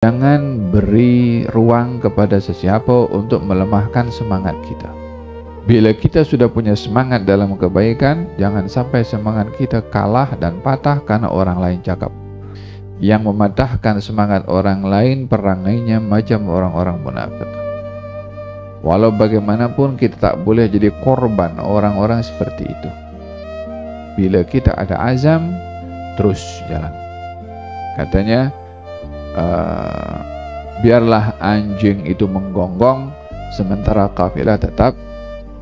Jangan beri ruang kepada sesiapa untuk melemahkan semangat kita. Bila kita sudah punya semangat dalam kebaikan, jangan sampai semangat kita kalah dan patah karena orang lain cakap. Yang mematahkan semangat orang lain perangainya macam orang-orang munafik. Walau bagaimanapun kita tak boleh jadi korban orang-orang seperti itu. Bila kita ada azam, terus jalan. Katanya, biarlah anjing itu menggonggong sementara kafilah tetap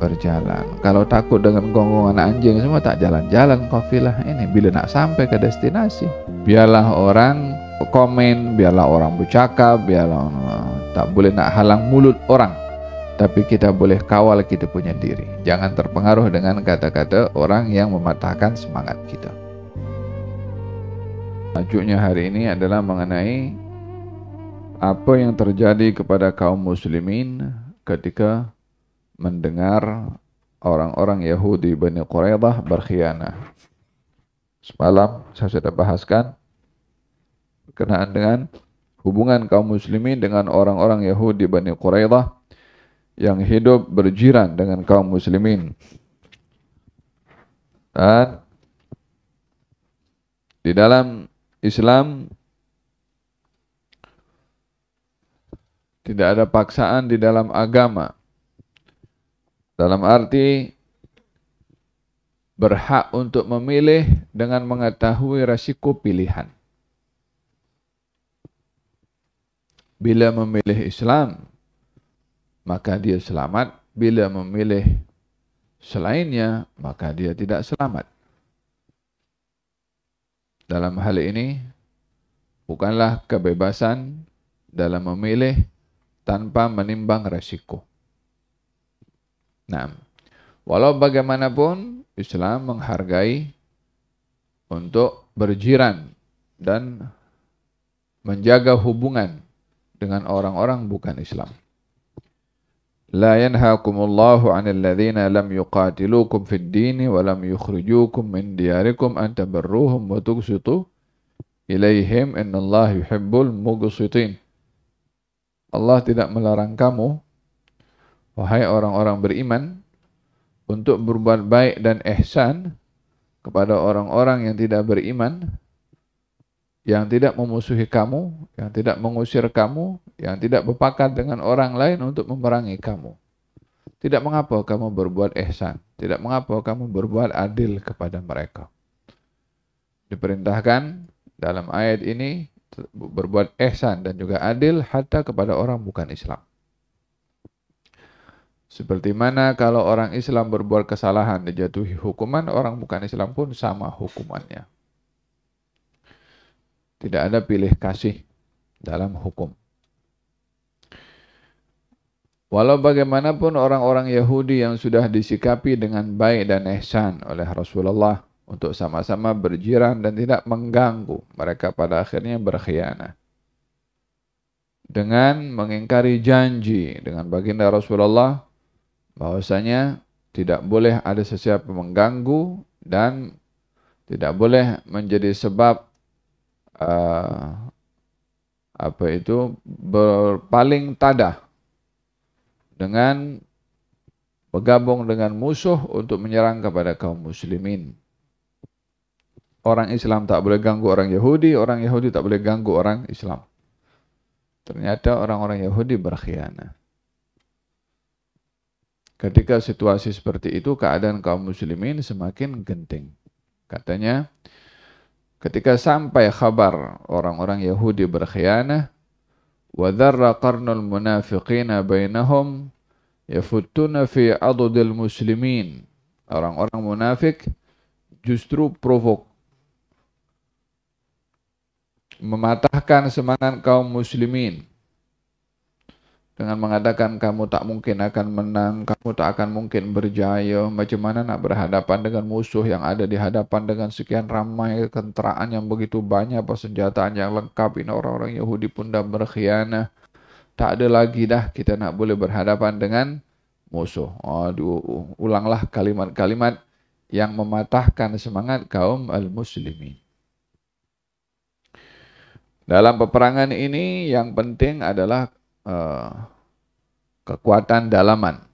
berjalan. Kalau takut dengan gonggongan anjing semua, tak jalan-jalan kafilah ini. Bila nak sampai ke destinasi, biarlah orang komen, biarlah orang bercakap, biarlah tak boleh nak halang mulut orang, tapi kita boleh kawal kita punya diri. Jangan terpengaruh dengan kata-kata orang yang mematahkan semangat kita. Tajuknya hari ini adalah mengenai apa yang terjadi kepada kaum muslimin ketika mendengar orang-orang Yahudi Bani Quraidah berkhianat. Semalam saya sudah bahaskan berkenaan dengan hubungan kaum muslimin dengan orang-orang Yahudi Bani Quraidah yang hidup berjiran dengan kaum muslimin. Dan di dalam Islam tidak ada paksaan di dalam agama. Dalam arti berhak untuk memilih dengan mengetahui resiko pilihan. Bila memilih Islam, maka dia selamat. Bila memilih selainnya, maka dia tidak selamat. Dalam hal ini, bukanlah kebebasan dalam memilih tanpa menimbang resiko. Nah, walau bagaimanapun Islam menghargai untuk berjiran dan menjaga hubungan dengan orang-orang bukan Islam. La yanhaakumullahu 'anil ladzina lam yuqatilukum fid din wa lam yukhrijukum min diyarikum an tabarruhum wa tuqsitu ilaihim innallaha yuhibbul muqsitin. Allah tidak melarang kamu, wahai orang-orang beriman, untuk berbuat baik dan ihsan kepada orang-orang yang tidak beriman, yang tidak memusuhi kamu, yang tidak mengusir kamu, yang tidak berpakat dengan orang lain untuk memerangi kamu. Tidak mengapa kamu berbuat ihsan, tidak mengapa kamu berbuat adil kepada mereka. Diperintahkan dalam ayat ini berbuat ihsan dan juga adil hatta kepada orang bukan Islam. Seperti mana kalau orang Islam berbuat kesalahan dijatuhi hukuman, orang bukan Islam pun sama hukumannya. Tidak ada pilih kasih dalam hukum. Walau bagaimanapun orang-orang Yahudi yang sudah disikapi dengan baik dan ihsan oleh Rasulullah untuk sama-sama berjiran dan tidak mengganggu, mereka pada akhirnya berkhianat. Dengan mengingkari janji dengan baginda Rasulullah bahwasanya tidak boleh ada sesiapa mengganggu dan tidak boleh menjadi sebab berpaling tadah dengan bergabung dengan musuh untuk menyerang kepada kaum muslimin. Orang Islam tak boleh ganggu orang Yahudi tak boleh ganggu orang Islam. Ternyata orang-orang Yahudi berkhianat. Ketika situasi seperti itu, keadaan kaum muslimin semakin genting. Katanya, ketika sampai kabar orang-orang Yahudi berkhianat, wa dharra qarnul munafiqina bainahum yafuttuna fi adudil muslimin. Orang-orang munafik justru mematahkan semangat kaum muslimin dengan mengatakan kamu tak mungkin akan menang, kamu tak akan mungkin berjaya. Macam mana nak berhadapan dengan musuh yang ada di hadapan dengan sekian ramai kenteraan yang begitu banyak, persenjataan yang lengkap. Ini orang-orang Yahudi pun dah berkhianat. Tak ada lagi dah kita nak boleh berhadapan dengan musuh. Ulanglah kalimat-kalimat yang mematahkan semangat kaum al-muslimin. Dalam peperangan ini yang penting adalah kekuatan dalaman,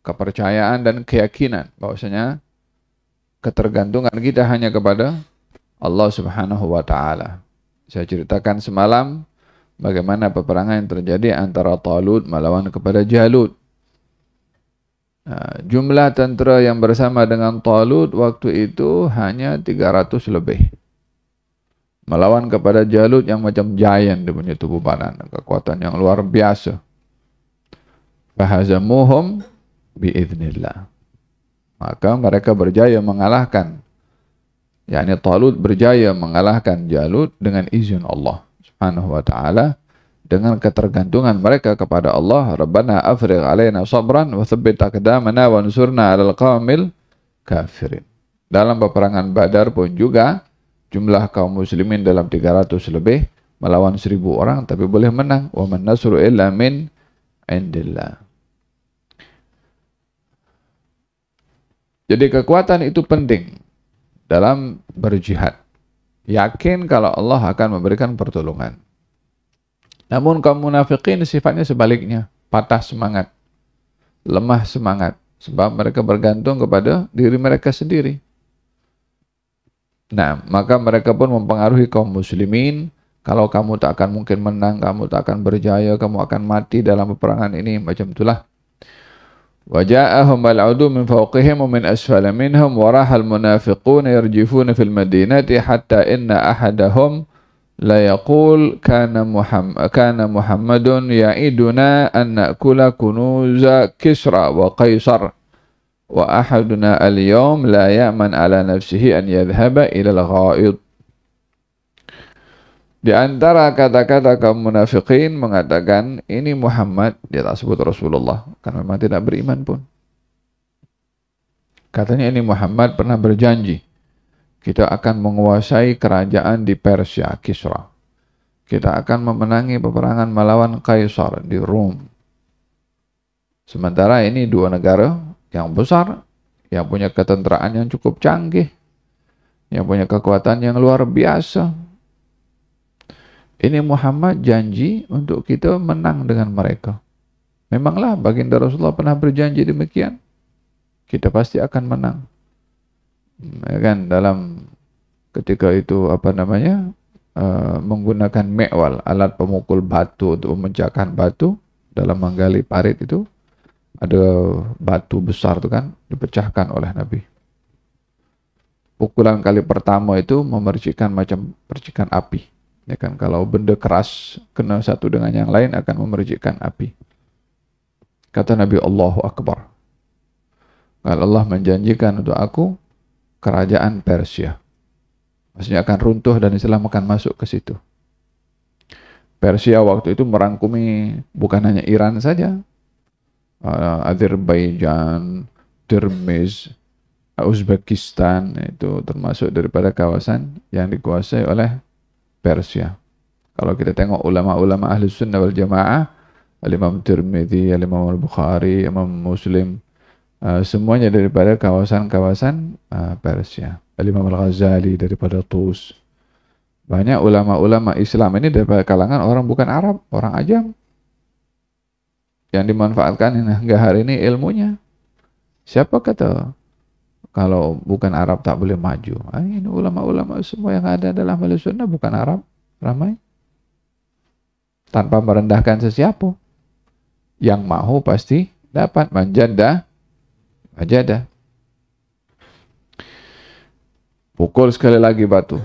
kepercayaan dan keyakinan bahwasanya ketergantungan kita hanya kepada Allah Subhanahu wa taala. Saya ceritakan semalam bagaimana peperangan yang terjadi antara Talut melawan kepada Jalut. Jumlah tentera yang bersama dengan Talut waktu itu hanya 300 lebih. Melawan kepada Jalut yang macam giant dia punya tubuh badan, kekuatan yang luar biasa. Fahazamuhum biiznillah. Maka mereka berjaya mengalahkan, yakni Talut berjaya mengalahkan Jalut dengan izin Allah Subhanahu wa taala, dengan ketergantungan mereka kepada Allah. Rabbana afrigh alaina sabran wa tsabbit aqdamana wansurna 'alal qaumil kafirin. Dalam peperangan Badar pun juga jumlah kaum muslimin dalam 300 lebih melawan 1000 orang tapi boleh menang. Wa man nasru illa min indillah. Jadi kekuatan itu penting dalam berjihad. Yakin kalau Allah akan memberikan pertolongan. Namun kaum munafikin sifatnya sebaliknya, patah semangat, lemah semangat, sebab mereka bergantung kepada diri mereka sendiri. Nah, maka mereka pun mempengaruhi kaum muslimin, kalau kamu tak akan mungkin menang, kamu tak akan berjaya, kamu akan mati dalam peperangan ini, macam itulah. وَجَاءَهُمْ الْعُدُوُّ مِنْ فَوْقِهِمْ وَمِنْ أَسْفَلَ مِنْهُمْ وَرَاحَ الْمُنَافِقُونَ يَرْجِفُونَ فِي الْمَدِينَةِ حَتَّى إِنَّ أَحَدَهُمْ لَيَقُولُ كَانَ مُحَمَّدٌ يَعِدُنَا أَنْ نَأْكُلَ كُنُوزَ كِسْرَى وَقَيْصَرَ وَأَحَدُنَا الْيَوْمَ لَا يَأْمَنْ عَلَى نَفْسِهِ أَنْ يَذْهَبَ إِلَى الْغَائِطِ. Di antara kata-kata kaum munafikin mengatakan, ini Muhammad, dia tak sebut Rasulullah, karena memang tidak beriman pun. Katanya ini Muhammad pernah berjanji, kita akan menguasai kerajaan di Persia, Kisra. Kita akan memenangi peperangan melawan Kaisar di Rom. Sementara ini dua negara yang besar, yang punya ketenteraan yang cukup canggih, yang punya kekuatan yang luar biasa. Ini Muhammad janji untuk kita menang dengan mereka. Memanglah baginda Rasulullah pernah berjanji demikian. Kita pasti akan menang. Ya kan, dalam ketika itu menggunakan me'wal, alat pemukul batu untuk memecahkan batu. Dalam menggali parit itu ada batu besar itu kan dipecahkan oleh Nabi. Pukulan kali pertama itu memercikan macam percikan api. Ya kan, kalau benda keras kena satu dengan yang lain akan memercikkan api. Kata Nabi, Allahu Akbar. Kalau Allah menjanjikan untuk aku kerajaan Persia, maksudnya akan runtuh dan Islam akan masuk ke situ. Persia waktu itu merangkumi bukan hanya Iran saja, Azerbaijan, Tirmiz, Uzbekistan, itu termasuk daripada kawasan yang dikuasai oleh Persia. Kalau kita tengok ulama-ulama ahli sunnah wal jamaah, Al-Imam Tirmidzi, Al-Imam Al-Bukhari, Imam Muslim, semuanya daripada kawasan-kawasan Persia. Al-Imam Al-Ghazali daripada Tus. Banyak ulama-ulama Islam ini daripada kalangan orang bukan Arab, orang ajam. Yang dimanfaatkan hingga hari ini ilmunya. Siapa kata kalau bukan Arab tak boleh maju? Ini ulama-ulama semua yang ada dalam ahli sunnah bukan Arab, ramai. Tanpa merendahkan sesiapa. Yang mahu pasti dapat, manjada, majada. Pukul sekali lagi batu,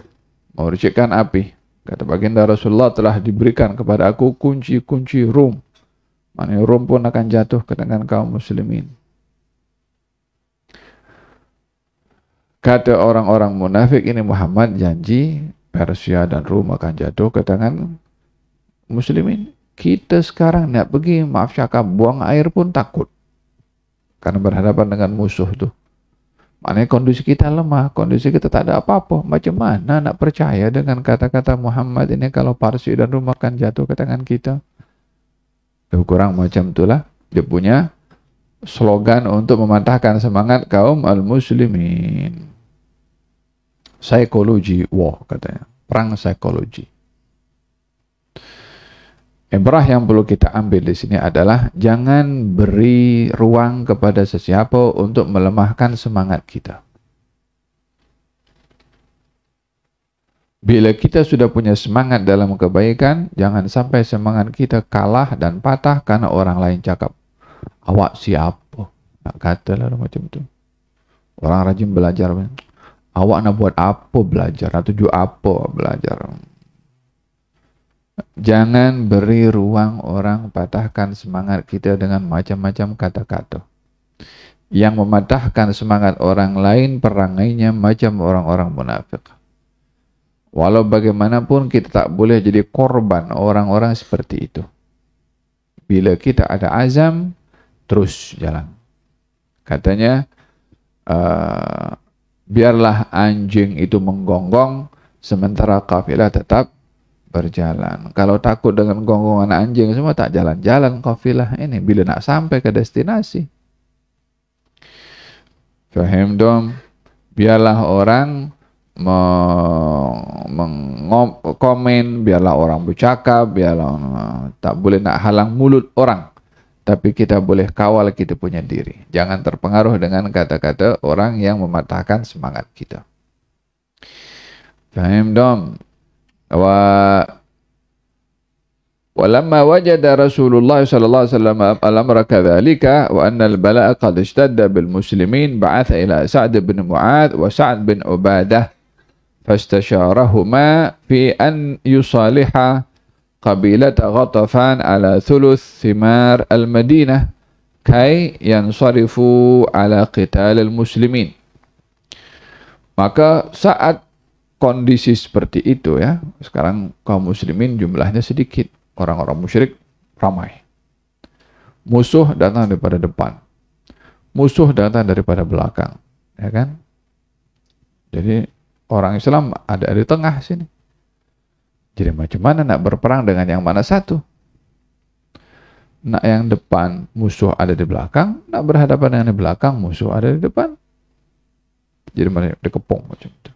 memercikkan api. Kata baginda Rasulullah, telah diberikan kepada aku kunci-kunci Rum. Maknanya Rum pun akan jatuh ke tangan kaum muslimin. Kata orang-orang munafik, ini Muhammad janji Persia dan Rum akan jatuh ke tangan muslimin. Kita sekarang nak pergi, maaf cakap, buang air pun takut. Karena berhadapan dengan musuh tuh. Maknanya kondisi kita lemah, kondisi kita tak ada apa-apa. Macam mana nak percaya dengan kata-kata Muhammad ini kalau Persia dan Rum akan jatuh ke tangan kita? Kurang macam itulah. Dia punya slogan untuk mematahkan semangat kaum al-muslimin. Psikologi war katanya, perang psikologi. Ibrah yang perlu kita ambil di sini adalah jangan beri ruang kepada sesiapa untuk melemahkan semangat kita. Bila kita sudah punya semangat dalam kebaikan, jangan sampai semangat kita kalah dan patah karena orang lain cakap, awak siapa? Nak kata lah macam tu. Orang rajin belajar, awak nak buat apa belajar? Nak tuju apa belajar? Jangan beri ruang orang patahkan semangat kita dengan macam-macam kata-kata. Yang mematahkan semangat orang lain perangainya macam orang-orang munafik. Walau bagaimanapun kita tak boleh jadi korban orang-orang seperti itu. Bila kita ada azam, terus jalan. Katanya, biarlah anjing itu menggonggong, sementara kafilah tetap berjalan. Kalau takut dengan gonggongan anjing semua, tak jalan-jalan kafilah ini bila nak sampai ke destinasi. Faham dong? Biarlah orang komen, biarlah orang bercakap, biarlah tak boleh nak halang mulut orang. Tapi kita boleh kawal kita punya diri. Jangan terpengaruh dengan kata-kata orang yang mematahkan semangat kita. Faham dong? ولما وجد رسول الله صلى الله عليه وسلم الأمر كذلك وأن البلاء قد اشتد بالمسلمين بعث إلى سعد بن معاذ وسعد بن عبادة فاستشارهما في أن يصالح قبيلة غطفان على ثلث ثمار المدينة كي ينصرفوا على قتال المسلمين. Maka saat kondisi seperti itu ya, sekarang kaum muslimin jumlahnya sedikit, orang-orang musyrik ramai. Musuh datang daripada depan, musuh datang daripada belakang, ya kan? Jadi orang Islam ada di tengah sini. Jadi macam mana nak berperang dengan yang mana satu? Nak yang depan, musuh ada di belakang. Nak berhadapan dengan yang di belakang, musuh ada di depan. Jadi mereka dikepung macam itu.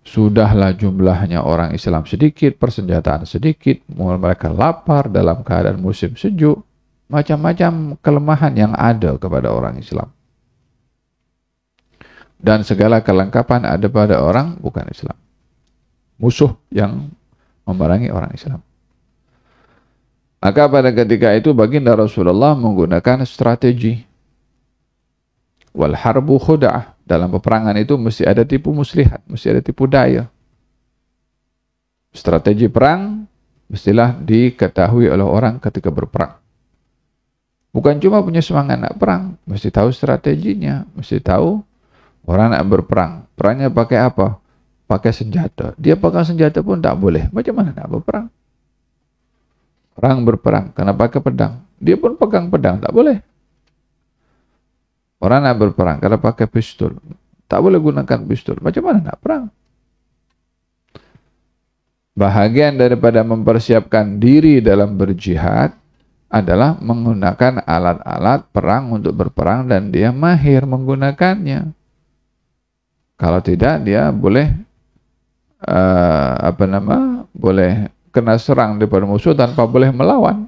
Sudahlah jumlahnya orang Islam sedikit, persenjataan sedikit, mereka lapar dalam keadaan musim sejuk. Macam-macam kelemahan yang ada kepada orang Islam. Dan segala kelengkapan ada pada orang bukan Islam. Musuh yang memerangi orang Islam. Maka pada ketika itu baginda Rasulullah menggunakan strategi. Wal harbu khuda'ah. Dalam peperangan itu mesti ada tipu muslihat, mesti ada tipu daya. Strategi perang mestilah diketahui oleh orang ketika berperang. Bukan cuma punya semangat nak perang, mesti tahu strateginya, mesti tahu orang nak berperang. Perangnya pakai apa? Pakai senjata. Dia pegang senjata pun tak boleh. Macam mana nak berperang? Orang berperang karena pakai pedang. Dia pun pegang pedang, tak boleh. Orang nak berperang karena pakai pistol. Tak boleh gunakan pistol. Macam mana nak perang? Bahagian daripada mempersiapkan diri dalam berjihad adalah menggunakan alat-alat perang untuk berperang dan dia mahir menggunakannya. Kalau tidak, dia boleh boleh kena serang daripada musuh tanpa boleh melawan.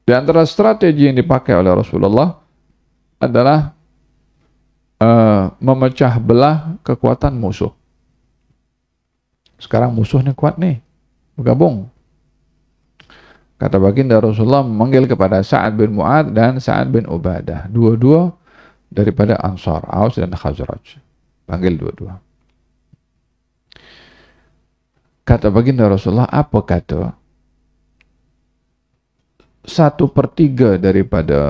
Di antara strategi yang dipakai oleh Rasulullah adalah memecah belah kekuatan musuh. Sekarang musuhnya kuat nih, bergabung. Kata baginda Rasulullah memanggil kepada Sa'ad bin Mu'adz dan Sa'ad bin Ubadah. Dua-dua daripada Ansar, Aus dan Khazraj. Panggil dua-dua. Kata baginda Rasulullah, apa kata? 1/3 daripada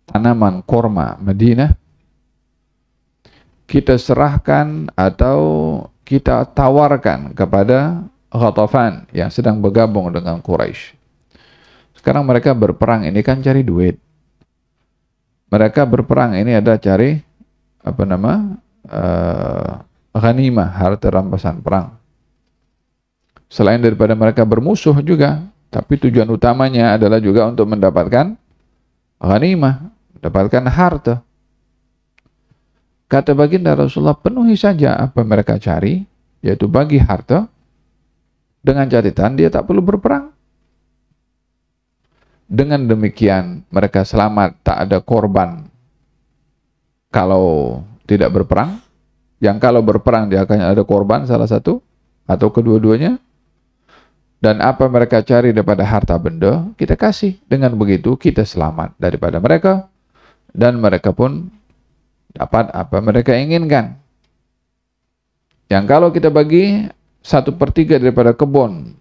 tanaman korma Madinah kita serahkan atau kita tawarkan kepada Ghatafan yang sedang bergabung dengan Quraisy. Sekarang mereka berperang ini kan cari duit. Mereka berperang ini ada cari ghanimah, harta rampasan perang. Selain daripada mereka bermusuh juga, tapi tujuan utamanya adalah juga untuk mendapatkan ghanimah, mendapatkan harta. Kata baginda Rasulullah, penuhi saja apa mereka cari, yaitu bagi harta, dengan catatan dia tak perlu berperang. Dengan demikian mereka selamat, tak ada korban kalau tidak berperang. Yang kalau berperang dia akan ada korban salah satu atau kedua-duanya. Dan apa mereka cari daripada harta benda, kita kasih. Dengan begitu kita selamat daripada mereka, dan mereka pun dapat apa mereka inginkan. Yang kalau kita bagi 1/3 daripada kebun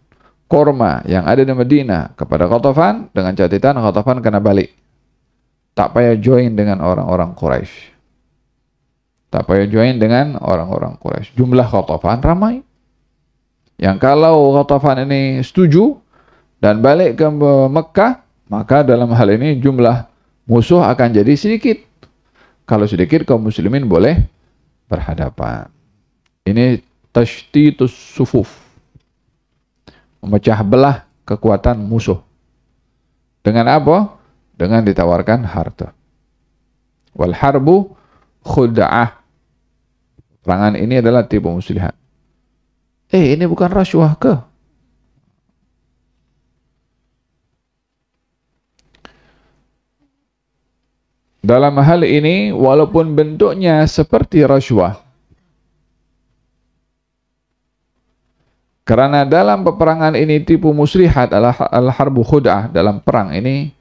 korma yang ada di Madinah kepada Ghatafan, dengan catatan Ghatafan kena balik. Tak payah join dengan orang-orang Quraisy. Tak payah join dengan orang-orang Quraisy. Jumlah Ghatafan ramai. Yang kalau Ghatafan ini setuju dan balik ke Mekah, maka dalam hal ini jumlah musuh akan jadi sedikit. Kalau sedikit, kaum muslimin boleh berhadapan. Ini tashtitus sufuf, memecah belah kekuatan musuh. Dengan apa? Dengan ditawarkan harta. Wal harbu khud'ah. Perangan ini adalah tipu muslihat. Ini bukan rasuah ke? Dalam hal ini, walaupun bentuknya seperti rasuah, karena dalam peperangan ini tipu muslihat al-harbu khud'ah, dalam perang ini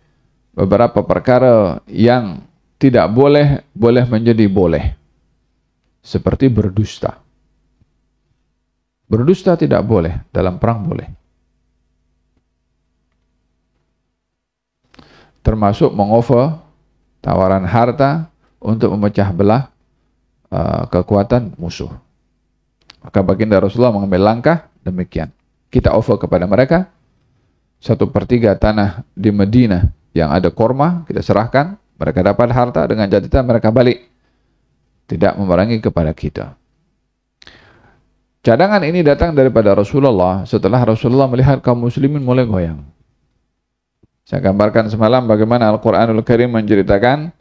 beberapa perkara yang tidak boleh menjadi boleh. Seperti berdusta. Berdusta tidak boleh, dalam perang boleh. Termasuk mengoffer tawaran harta untuk memecah belah kekuatan musuh. Maka baginda Rasulullah mengambil langkah demikian. Kita offer kepada mereka 1/3 tanah di Madinah yang ada korma, kita serahkan, mereka dapat harta, dengan catatan mereka balik, tidak memerangi kepada kita. Cadangan ini datang daripada Rasulullah setelah Rasulullah melihat kaum muslimin mulai goyang. Saya gambarkan semalam bagaimana Al-Quranul Karim menceritakan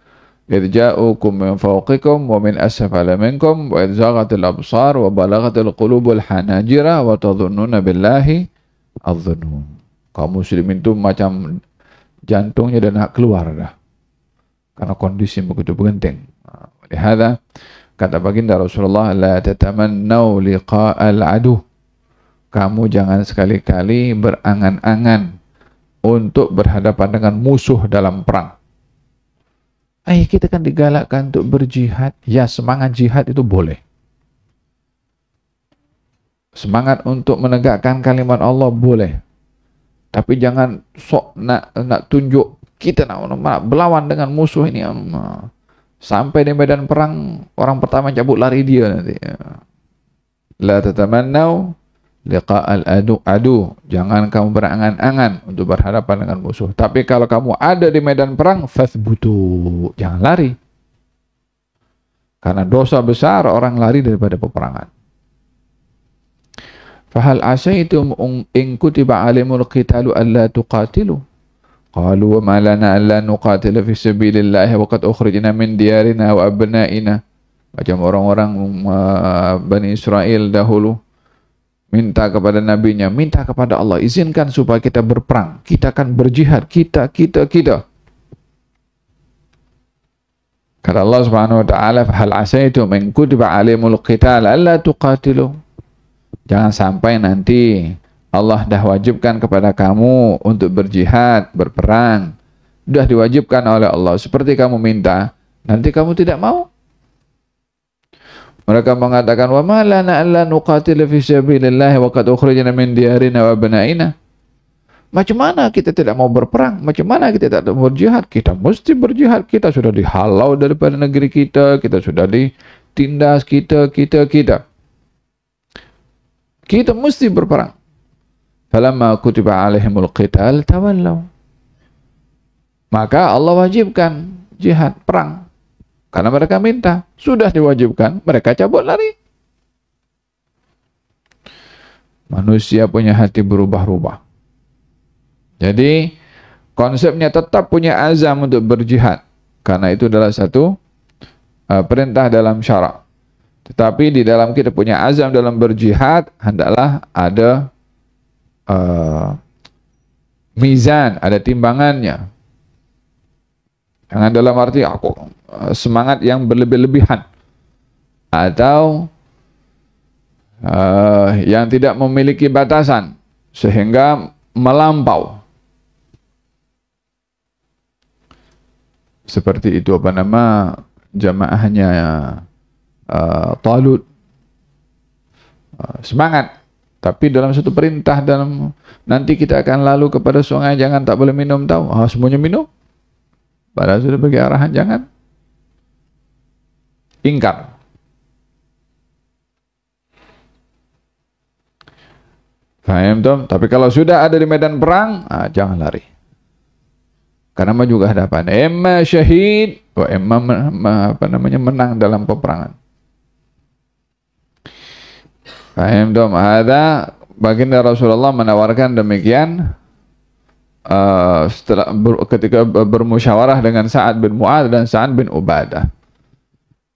idh ja'ukum min fawqikum wa min asfala minkum wa idh zaghatil absar wa balaghatil qulubul hanajira wa tadhunnuna billahi adh-dhunun. Kaum muslimin itu macam jantungnya dah nak keluar dah, karena kondisi begitu genting. Lihada kata baginda Rasulullah, la tatamannau liqa'al adu. Kamu jangan sekali-kali berangan-angan untuk berhadapan dengan musuh dalam perang. Kita kan digalakkan untuk berjihad. Ya, semangat jihad itu boleh. Semangat untuk menegakkan kalimat Allah boleh. Tapi jangan sok nak tunjuk kita nak berlawan dengan musuh ini. Sampai di medan perang, orang pertama cabut lari dia nanti. La tatamannau liqa'al adu. Jangan kamu berangan-angan untuk berhadapan dengan musuh. Tapi kalau kamu ada di medan perang, fathbutu. Jangan lari. Karena dosa besar orang lari daripada peperangan. Fahal asaitum in kutiba alimul qitalu alla tuqatilu. Qalu wa ma lana alla nuqatila fi sabilillah wa qad ukhrijna min diyarina wa abna'ina. Macam orang-orang Bani Israel dahulu minta kepada nabinya, minta kepada Allah, izinkan supaya kita berperang, kita akan berjihad, kita. Kata Allah Subhanahu wa taala, hal asaitum in kutiba alimul qital alla tuqatilu. Jangan sampai nanti Allah dah wajibkan kepada kamu untuk berjihad, berperang. Sudah diwajibkan oleh Allah seperti kamu minta, nanti kamu tidak mau. Mereka mengatakan, wa ma lana alla nuqatila fi sabilillah wa qad ukhrijna min diyarina wa abna'ina. Macam mana kita tidak mau berperang? Macam mana kita tidak mau berjihad? Kita mesti berjihad. Kita sudah dihalau daripada negeri kita, kita sudah ditindas, kita. Kita mesti berperang. Falamma kutiba alaihimul qital tawallaw. Maka Allah wajibkan jihad, perang. Karena mereka minta, sudah diwajibkan, mereka cabut lari. Manusia punya hati berubah-ubah. Jadi, konsepnya tetap punya azam untuk berjihad. Karena itu adalah satu perintah dalam syarak. Tetapi di dalam kita punya azam dalam berjihad, hendaklah ada mizan, ada timbangannya. Jangan dalam arti aku semangat yang berlebih-lebihan atau yang tidak memiliki batasan sehingga melampau. Seperti itu apa nama jamaahnya Talut. Semangat, tapi dalam satu perintah, dalam nanti kita akan lalu kepada sungai, jangan, tak boleh minum, tahu? Semuanya minum. Padahal sudah bagi arahan, jangan. Ingkar. Faham tuh? Tapi kalau sudah ada di medan perang, jangan lari. Karena juga hadapan. Emma syahid, emma menang dalam peperangan. Faham tuh? Ada baginda Rasulullah menawarkan demikian. Ketika bermusyawarah dengan Sa'ad bin Mu'adz dan Sa'ad bin Ubadah.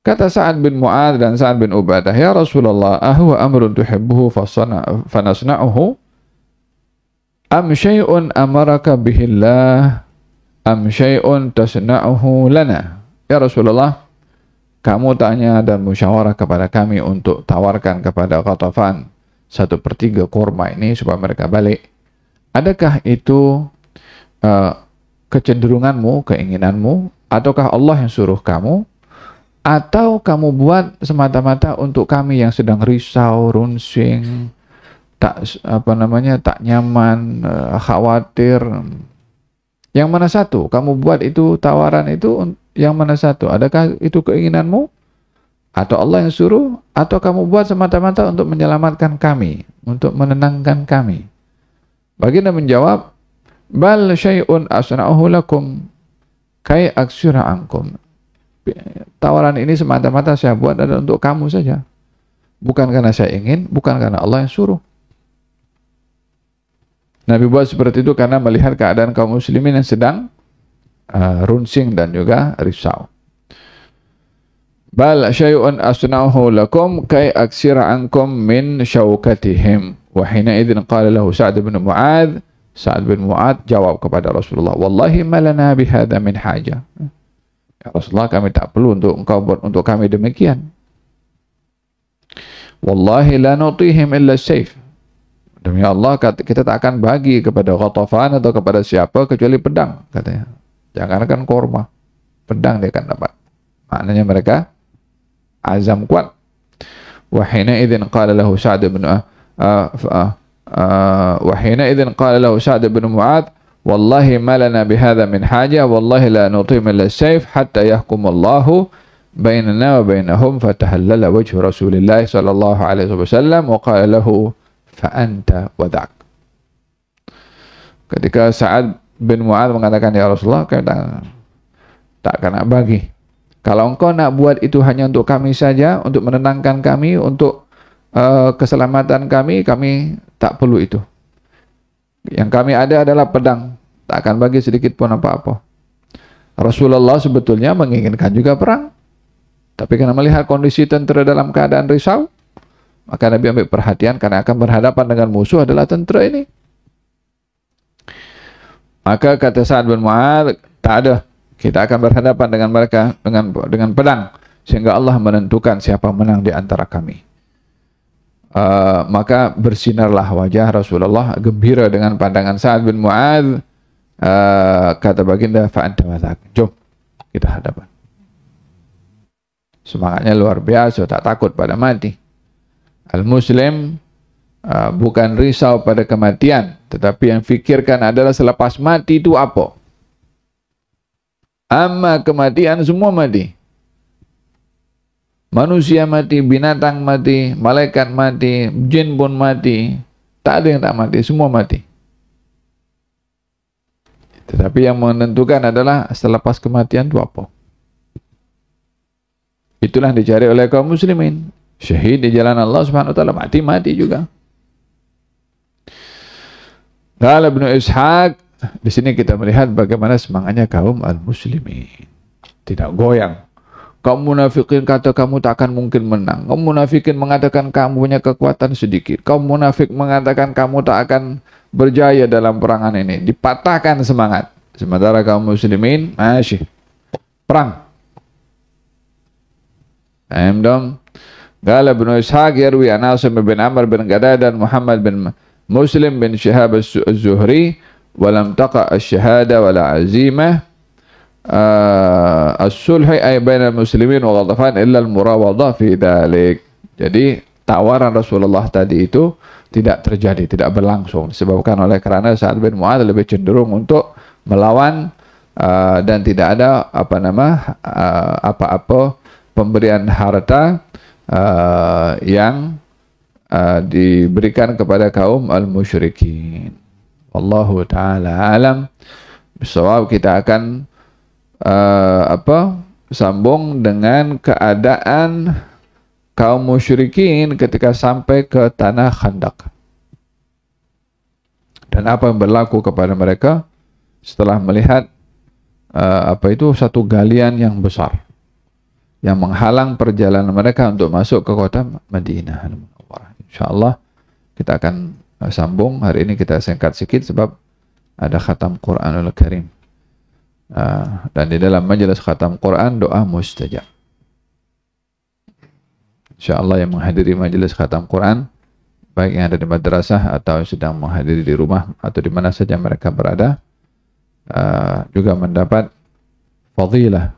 Kata Sa'ad bin Mu'adz dan Sa'ad bin Ubadah, "Ya Rasulullah, ahuwa amrun tuhibbuhu fanasna'uhu? Am syai'un amaraka bihillah? Am syai'un tasna'uhu lana?" Ya Rasulullah, kamu tanya dan musyawarah kepada kami untuk tawarkan kepada Ghatafan 1/3 kurma ini supaya mereka balik. Adakah itu kecenderunganmu, keinginanmu, ataukah Allah yang suruh kamu, atau kamu buat semata-mata untuk kami yang sedang risau, runsing, tak nyaman, khawatir? Yang mana satu? Kamu buat itu tawaran itu yang mana satu? Adakah itu keinginanmu, atau Allah yang suruh, atau kamu buat semata-mata untuk menyelamatkan kami, untuk menenangkan kami? Baginda menjawab, "Bal syai'un asna'uhu lakum kai aksura ankum." Tawaran ini semata-mata saya buat adalah untuk kamu saja. Bukan karena saya ingin, bukan karena Allah yang suruh. Nabi buat seperti itu karena melihat keadaan kaum muslimin yang sedang runsing dan juga risau. Bal syai'un asna'uhu lakum kai aksira ankum min syaukatihim. Wa hina idzin qala lahu Sa'ad bin Mu'adz. Sa'ad bin Mu'adz jawab kepada Rasulullah, "Wallahi ma lana bihadza min haja." Ya Rasulullah, kami tak perlu untuk engkau buat untuk kami demikian. "Wallahi la nutihim illa sayf." Demi Allah, kita tak akan bagi kepada Ghatafan atau kepada siapa kecuali pedang, katanya. Jangankan korma, pedang dia akan dapat. Maknanya mereka azam kuat. Wa hina idzin qala lahu Sa'ad bin وحينئذ قال له سعد بن معاذ والله ما لنا بهذا من حاجة والله لا نطيم إلا السيف حتى يحكم الله بيننا وبينهم فتهلل وجه رسول الله صلى الله عليه وسلم وقال له فأنت وذاك. Ketika Sa'ad bin Mu'adz mengatakan, "Ya Rasulullah, kami tak akan bagi. Kalau engkau nak buat itu hanya untuk kami saja, untuk menenangkan kami, untuk keselamatan kami tak perlu itu. Yang kami ada adalah pedang, tak akan bagi sedikit pun apa-apa." Rasulullah sebetulnya menginginkan juga perang, tapi karena melihat kondisi tentera dalam keadaan risau, maka Nabi ambil perhatian karena akan berhadapan dengan musuh adalah tentera ini. Maka kata Sa'ad bin Mu'adz, tak ada, kita akan berhadapan dengan mereka dengan pedang sehingga Allah menentukan siapa menang di antara kami. Maka bersinarlah wajah Rasulullah gembira dengan pandangan Sa'ad bin Mu'adz. Kata baginda, fa anta wa dzak, jom kita hadapan. Semangatnya luar biasa, tak takut pada mati. Al-Muslim bukan risau pada kematian, tetapi yang fikirkan adalah selepas mati itu apa. Amma kematian, semua mati. Manusia mati, binatang mati, malaikat mati, jin pun mati. Tak ada yang tak mati, semua mati. Tetapi yang menentukan adalah selepas kematian itu apa. Itulah yang dicari oleh kaum muslimin. Syahid di jalan Allah Subhanahu wa taala, mati juga. Qala Ibnu Ishaq, di sini kita melihat bagaimana semangatnya kaum al-muslimin. Tidak goyang. Kaum munafikin kata kamu tak akan mungkin menang. Kaum munafikin mengatakan kamu punya kekuatan sedikit. Kaum munafik mengatakan kamu tak akan berjaya dalam perangan ini. Dipatahkan semangat. Sementara kaum muslimin masih perang. Paham dong? Qala Ibnu Ishaq yarwi an Asim bin Amr bin Qadad dan Muhammad bin Muslim bin Shihab az-Zuhri wa lam taqa asy-syahada wala azimah as-sulhi ay bainal muslimin wa Ghatafan illa al-murawadah fi dzalik. Jadi tawaran Rasulullah tadi itu tidak terjadi, tidak berlangsung disebabkan oleh karena Sa'ad bin Mu'adz lebih cenderung untuk melawan dan tidak ada apa-apa pemberian harta yang diberikan kepada kaum al-musyrikin. Wallahu ta'ala alam bisawab. Kita akan sambung dengan keadaan kaum musyrikin ketika sampai ke tanah Khandaq dan apa yang berlaku kepada mereka setelah melihat satu galian yang besar yang menghalang perjalanan mereka untuk masuk ke kota Madinah Al-Munawwarah. Insyaallah kita akan sambung. Hari ini kita singkat sedikit sebab ada khatam Quranul Karim. Dan di dalam majelis khatam Quran doa mustajab. Insyaallah yang menghadiri majelis khatam Quran, baik yang ada di madrasah atau yang sedang menghadiri di rumah atau di mana saja mereka berada, juga mendapat fadilah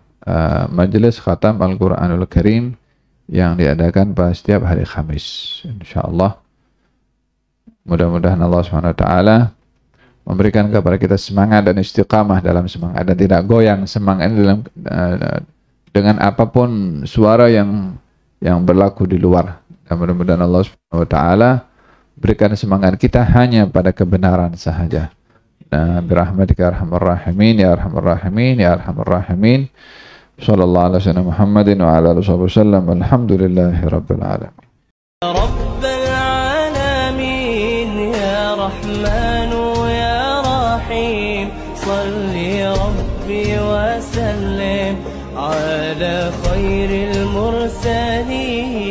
majelis khatam Al-Quranul Karim yang diadakan pada setiap hari Khamis. InsyaAllah mudah-mudahan Allah SWT memberikan kepada kita semangat dan istiqamah dalam semangat dan tidak goyang semangat ini dalam dengan apapun suara yang berlaku di luar. Dan mudah-mudahan Allah SWT berikan semangat kita hanya pada kebenaran sahaja. Birahmatika arhamar rahimin ya arhamar rahimin ya arhamar rahimin. Sallallahu alaihi wasallam Muhammadin wa ala alihi wasallam. Alhamdulillahi rabbil alamin. Rabbal alamin ya Rahman ya Rahim. Salli Rabbi wa sallim ala khairil mursalin.